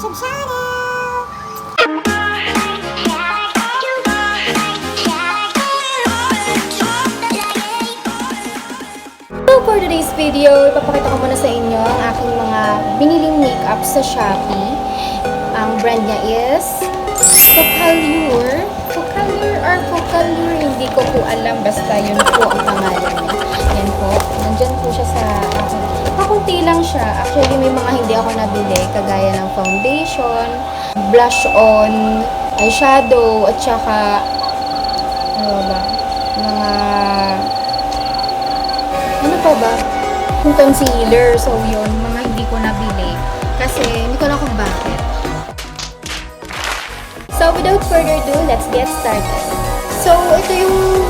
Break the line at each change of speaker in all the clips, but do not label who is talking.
YouTube channel. So for today's video, ipapakita ko muna sa inyo ang aking mga biniling makeup sa Shopee. Ang brand niya is FOCALLURE. FOCALLURE or FOCALLURE, hindi ko po alam, basta yun po ang pangalan niya. Yan po, nandyan po siya sa akin. Kakunti lang siya. Actually, may mga hindi ako nabili, kagaya ng foundation, blush on, eyeshadow, at saka ano pa ba? Yung concealer. So, yun, mga hindi ko nabili. Kasi, hindi ko alam kung bakit. So, without further ado, let's get started. So, ito yung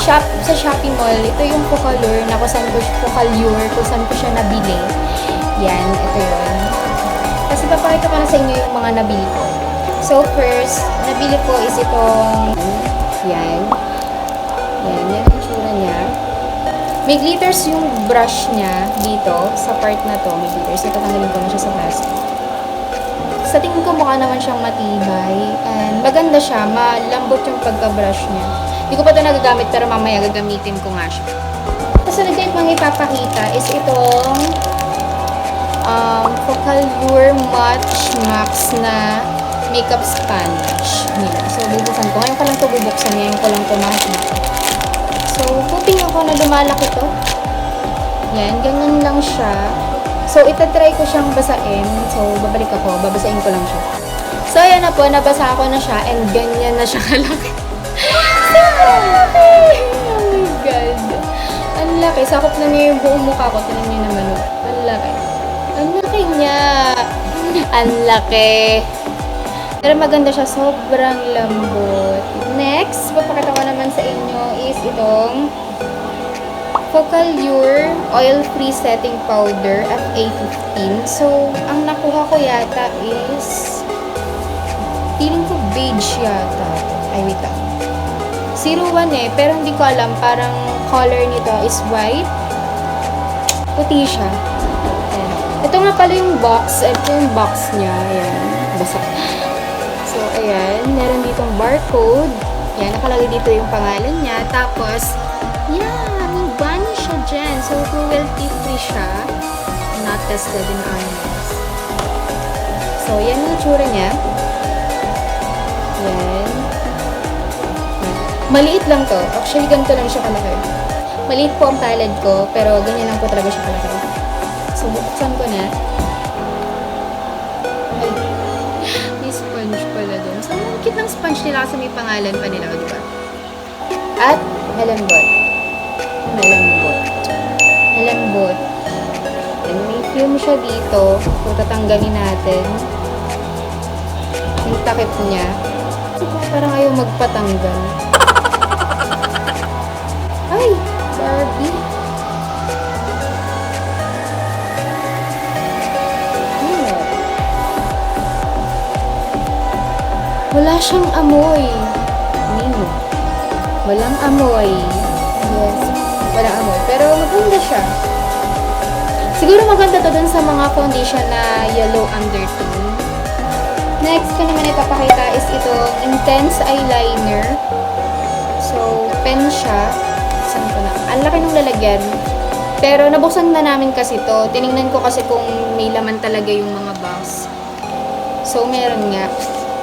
sa Shopee Mall. Ito yung FOCALLURE na kung saan ko siya nabili. Yan, ito yun. Kasi papakita ko na sa inyo yung mga nabili ko. So, first, nabili ko is itong yan. Yan, yan ang tsura niya. May glitters yung brush niya dito, sa part na to, may glitters. Ito, tanggalin ko na siya sa plastic. Sa tingin ko mukha naman siyang matibay. And maganda siya, malambot yung pagka-brush niya. Hindi ko pa ito nagagamit, pero mamaya gagamitin ko nga siya. Kasunod din pang ipapakita is itong FOCALLURE Match Max na makeup sponge nila. So, bubuksan ko. Ngayon ko lang ito bubuksan. Ngayon ko lang ito makikita. So, hoping ako na lumalaki ito. Yan, ganyan lang siya. So, itatry ko siyang basain. So, babalik ako. Babasain ko lang siya. So, ayan na po. Nabasa ko na siya. And ganyan na siya kalaki. So, laki! Oh my God. Ang laki. Sakop na niya yung buong mukha ko. Tignan niyo naman. Ang laki. Ang laki niya. Ang laki. Pero maganda siya. Sobrang lambot. Next, papakita ko naman sa inyo is itong FOCALLURE Oil-Free Setting Powder FA15. So, ang nakuha ko yata is feeling ko beige yata. Ay, wait lang. 01 eh, pero hindi ko alam. Parang color nito is white. Puti siya. Ayan. Ito nga pala yung box. Ito yung box niya. Ayan. Basa. So, ayan. Meron ditong barcode. Ayan. Nakalagay dito yung pangalan niya. Tapos, yeah, may bunny siya dyan. So, cruelty-free siya. Not tested in animals. So, yan yung tsura niya. Yan. Maliit lang to. Actually, ganito lang siya kalaki. Maliit po ang palad ko, pero ganyan lang po talaga siya kalaki. So, buksan ko na. Ay, may sponge pala dun. So, ang cute ng sponge nila kasi may pangalan pa nila, di ba? At, malambot. Malambot. Malambot. And may film siya dito. Kung tatanggalin natin. Yung takip niya. Parang ayaw magpatanggal. Ay! Barbie. Wala siyang amoy. Nino. Walang amoy. Yes. Walang amoy. Pero maganda siya. Siguro maganda to dun sa mga foundation na yellow undertone. Next ko naman ipapakita is itong intense eyeliner. So, pen siya. Saan ko na? Ang laki ng lalagyan. Pero nabuksan na namin kasi to. Tiningnan ko kasi kung may laman talaga yung mga box. So, meron nga.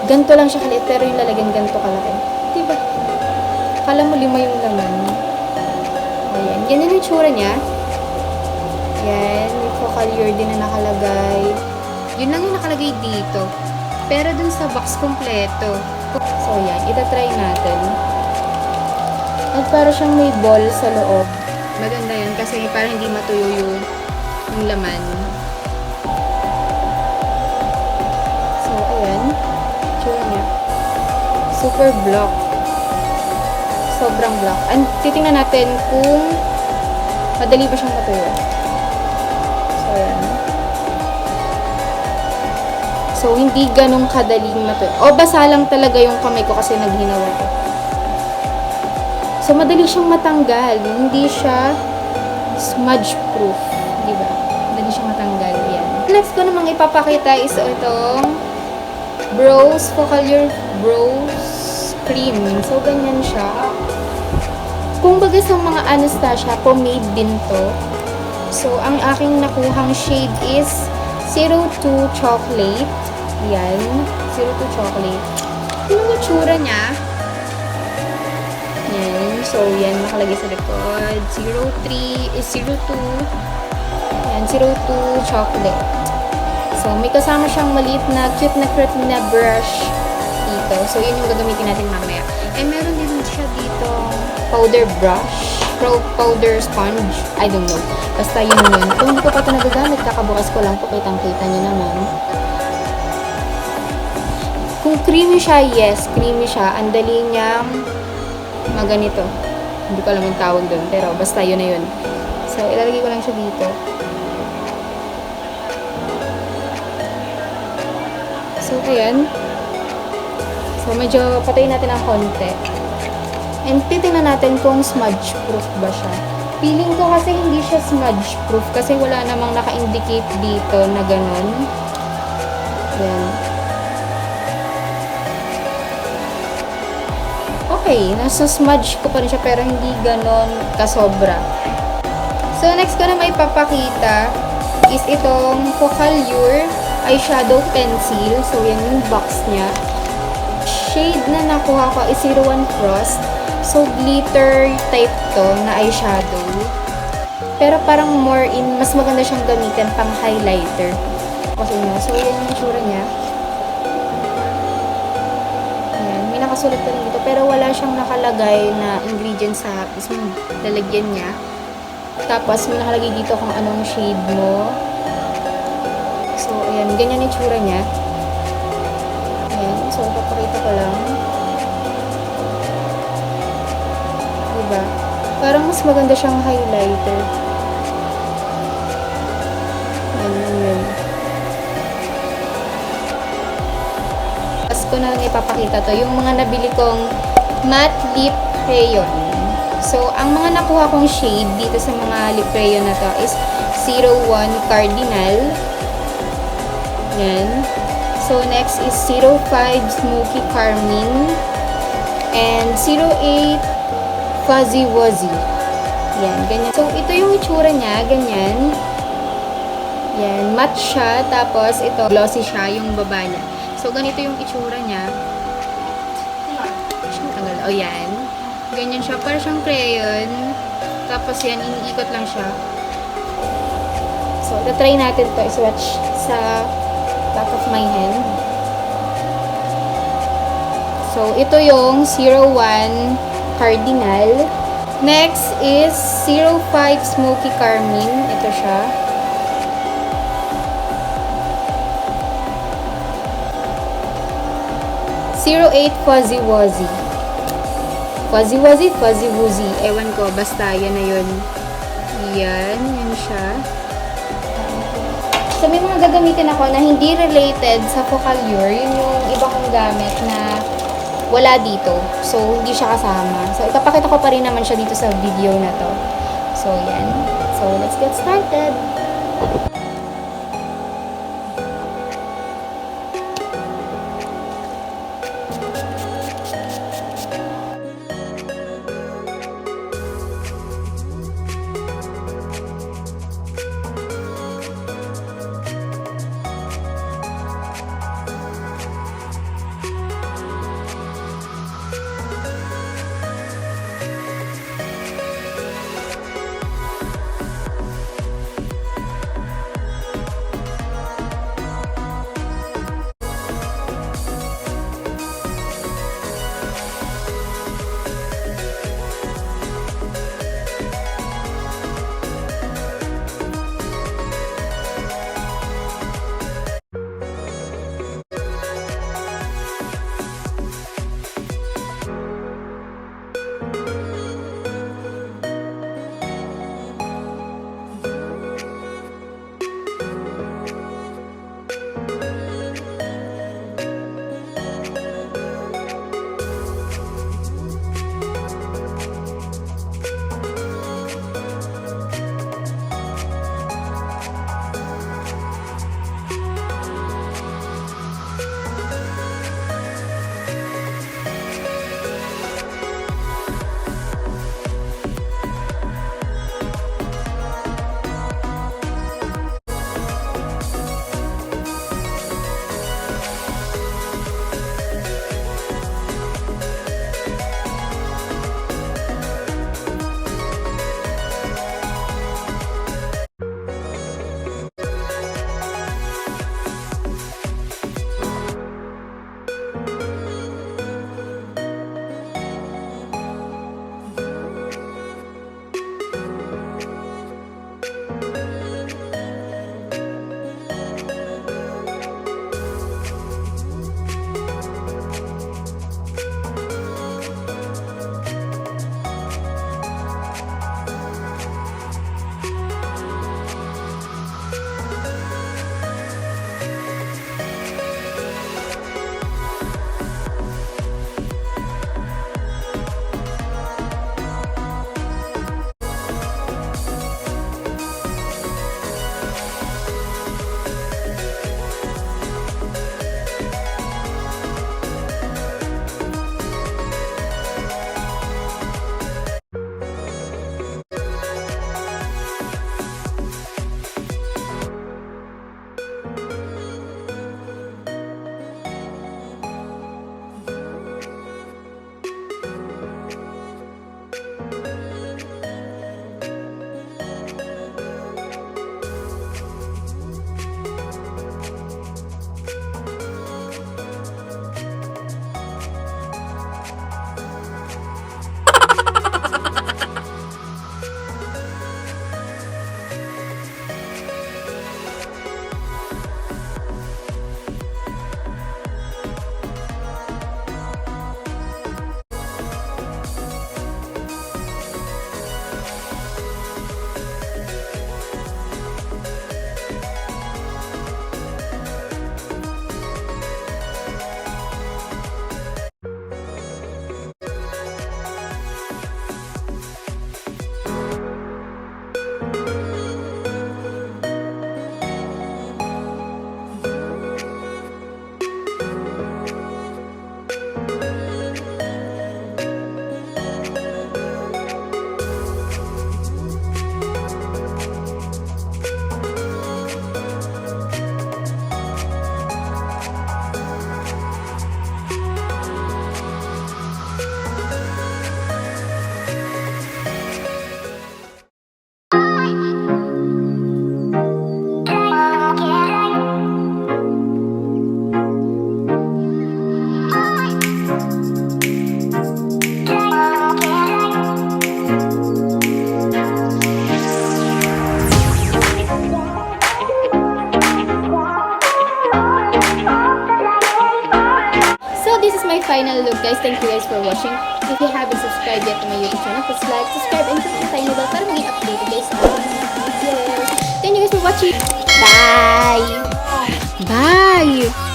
Ganto lang siya kalit, pero yung lalagyan ganto kalaki. Diba? Kala mo 5 yung laman. Ayan. Yan yung itsura niya. Yan. May FOCALLURE din na nakalagay. Yun lang yung nakalagay dito. Pero dun sa box kompleto. So, yan. Itatry natin. At para siyang may ball sa loob. Maganda yan kasi para hindi matuyo yung laman. So, ayan. Tsura niya. Super block. Sobrang block. And titingnan natin kung madali ba siyang matuyo. So, ayan. So, hindi ganong kadaling matuyo. O, basa lang talaga yung kamay ko kasi naghinawa ko. So, madali siyang matanggal. Hindi siya smudge proof. Diba? Madali siyang matanggal. Yan. next ko namang ipapakita is itong FOCALLURE Brows Cream. So, ganyan siya. Kung baga sa mga Anastasia, pomade din to. So, ang aking nakuhang shade is 02 Chocolate. Yan. 02 Chocolate. Yung itsura niya. Yan. So, yan. Nakalagay sa likod. 03 is 02. Yan. 02 Chocolate. So, may kasama siyang maliit na cute na brush dito. So, yun yung gagamitin natin mamaya. And meron din siya dito powder brush. Powder sponge. I don't know. Basta yun. Kung hindi ko pa ito nagagamit, kakabukas ko lang po. Kitang-kita nyo naman. Kung creamy siya, yes, creamy siya. Ang dali niyang maganito. Hindi ko alam yung tawag doon. Pero basta yun na yun. So, ilalagay ko lang siya dito. So, ayan. So, medyo patayin natin ang konti. And titingnan natin kung smudge proof ba siya. Feeling ko kasi hindi siya smudge proof kasi wala namang naka-indicate dito na ganun. Ayan. Okay, nasa smudge ko pa rin siya pero hindi ganon kasobra. So, next ko na may papakita is itong FOCALLURE eyeshadow pencil. So, yan yung box niya. Shade na nakuha ko is 01 Frost. So, glitter type to na eyeshadow. Pero parang mas maganda siyang gamitin pang highlighter. Okay na. So, yan yung itsura niya. Ayan. May nakasulat ka rin dito. Pero wala siyang nakalagay na ingredients sa mismong lalagyan niya. Tapos, may nakalagay dito kung anong shade mo. So, ayan. Ganyan yung itsura niya. Ayan. So, papakita ko lang. Diba? Parang mas maganda siyang highlighter. Ayan. Tapos ko na lang ipapakita to. Yung mga nabili kong matte lip crayon. So, ang mga nakuha kong shade dito sa mga lip crayon na to is 01 Cardinal. Yan. So, next is 05 Smoky Carmine. And 08 Fuzzy Wuzzy. Yan, ganyan. So, ito yung itsura niya. Ganyan. Yan, matte siya. Tapos, ito, glossy siya, yung baba niya. So, ganito yung itsura niya. O, yan. Ganyan siya. Parang siyang crayon. Tapos, yan, iniikot lang siya. So, try natin to i-swatch sa back of my hand. So, ito yung 01 Cardinal. Next is 05 Smoky Carmine. Ito siya. '08 Fuzzy Wuzzy. Fuzzy Wuzzy, Fuzzy Wuzzy. Ewan ko, basta yan na yun. Yan, yun siya. So, may mga gagamitin ako na hindi related sa FOCALLURE. Yun yung iba kong gamit na wala dito. So, hindi siya kasama. So, ipapakita ko pa rin naman siya dito sa video na to. So, yan. So, let's get started. my final look, guys. Thank you guys for watching. If you haven't subscribed yet to my YouTube channel, please like, subscribe, and click the tiny bell para maging updated guys sa aking mga videos. Thank you guys for watching. Bye! Bye!